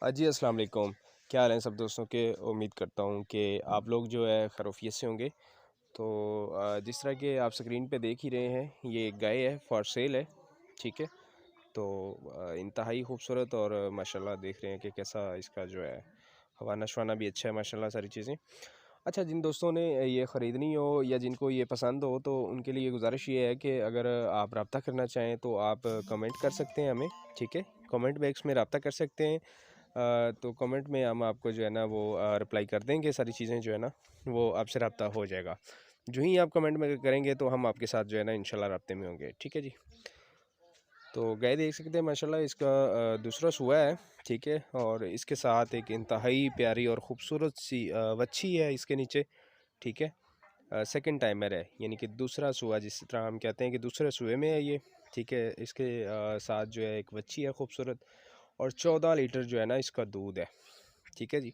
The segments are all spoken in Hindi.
जी अस्सलाम वालेकुम। क्या हाल है सब दोस्तों के। उम्मीद करता हूँ कि आप लोग जो है खैरियत से होंगे। तो जिस तरह के आप स्क्रीन पे देख ही रहे हैं, ये एक गाय है, फॉर सेल है। ठीक है। तो इंतहाई खूबसूरत और माशाल्लाह देख रहे हैं कि कैसा इसका जो है हवा नशवाना भी अच्छा है माशाल्लाह, सारी चीज़ें। अच्छा, जिन दोस्तों ने ये ख़रीदनी हो या जिनको ये पसंद हो तो उनके लिए गुजारिश ये है कि अगर आप रब्ता करना चाहें तो आप कमेंट कर सकते हैं हमें। ठीक है, कमेंट बॉक्स में रब्ता कर सकते हैं। तो कमेंट में हम आपको जो है ना वो रिप्लाई कर देंगे, सारी चीज़ें जो है ना वो आपसे रब्ता हो जाएगा। जो ही आप कमेंट में करेंगे तो हम आपके साथ जो है ना इंशाल्लाह रब्ते में होंगे। ठीक है जी। तो गाय देख सकते हैं माशाल्लाह, इसका दूसरा सूआ है। ठीक है, और इसके साथ एक इंतहाई प्यारी और ख़ूबसूरत सी वच्छी है इसके नीचे। ठीक है, सेकंड टाइमर है, यानी कि दूसरा सूआ, जिस तरह हम कहते हैं कि दूसरे सूए में है ये। ठीक है, इसके साथ जो है एक बच्ची है खूबसूरत, और 14 लीटर जो है ना इसका दूध है। ठीक है जी,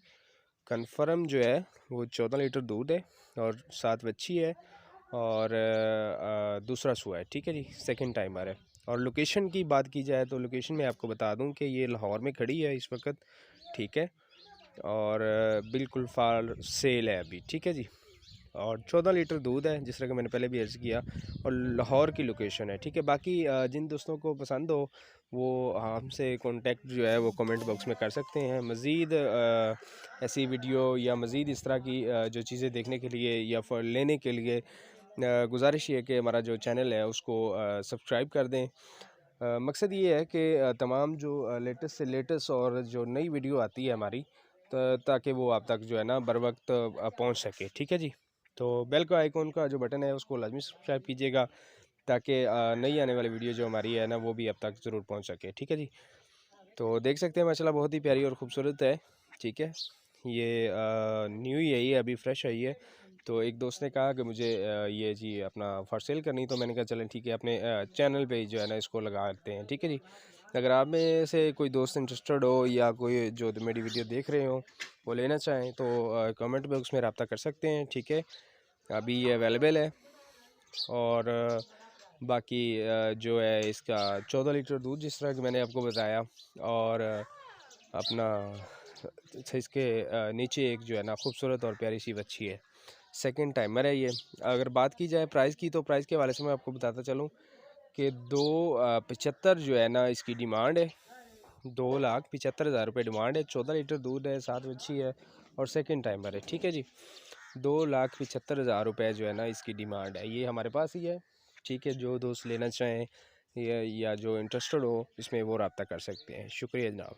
कन्फर्म जो है वो 14 लीटर दूध है और साथ बच्ची है, और दूसरा सूआ है। ठीक है जी, सेकंड टाइमर है। और लोकेशन की बात की जाए तो लोकेशन में आपको बता दूं कि ये लाहौर में खड़ी है इस वक्त। ठीक है, और बिल्कुल फार सेल है अभी। ठीक है जी, और 14 लीटर दूध है, जिस तरह कि मैंने पहले भी अर्ज़ किया, और लाहौर की लोकेशन है। ठीक है, बाकी जिन दोस्तों को पसंद हो वो हमसे कांटेक्ट जो है वो कमेंट बॉक्स में कर सकते हैं। मज़ीद ऐसी वीडियो या मज़ीद इस तरह की जो चीज़ें देखने के लिए या फिर लेने के लिए गुजारिश ये है कि हमारा जो चैनल है उसको सब्सक्राइब कर दें। मकसद ये है कि तमाम जो लेटेस्ट से लेटेस्ट और जो नई वीडियो आती है हमारी, ताकि वो आप तक जो है ना बर वक्त पहुँच सके। ठीक है जी। तो बेल का आइकॉन का जो बटन है उसको लाजमी सब्सक्राइब कीजिएगा, ताकि नई आने वाली वीडियो जो हमारी है ना वो भी अब तक ज़रूर पहुंच सके। ठीक है जी। तो देख सकते हैं माशाल्लाह बहुत ही प्यारी और ख़ूबसूरत है। ठीक है, ये न्यू ही है, ये अभी फ्रेश है ये। तो एक दोस्त ने कहा कि मुझे ये जी अपना फॉर सेल करनी, तो मैंने कहा चलें ठीक है, अपने चैनल पे ही जो है ना इसको लगाते हैं। ठीक है जी। अगर आप में से कोई दोस्त इंटरेस्टेड हो या कोई जो मेरी वीडियो देख रहे हो वो लेना चाहें तो कमेंट बॉक्स में रब्ता कर सकते हैं। ठीक है, अभी ये अवेलेबल है। और बाकी जो है इसका 14 लीटर दूध, जिस तरह कि मैंने आपको बताया, और अपना इसके नीचे एक जो है ना खूबसूरत और प्यारी सी बच्ची है। सेकंड टाइमर है ये। अगर बात की जाए प्राइस की, तो प्राइस के हवाले से मैं आपको बताता चलूँ कि 2,75 जो है ना इसकी डिमांड है। 2,75,000 रुपये डिमांड है। 14 लीटर दूध है, 7 बच्ची है, और सेकंड टाइमर है। ठीक है जी, 2,75,000 रुपये जो है ना इसकी डिमांड है। ये हमारे पास ही है। ठीक है, जो दोस्त लेना चाहें या जो इंटरेस्टेड हो इसमें वो रब्ता कर सकते हैं। शुक्रिया जनाब।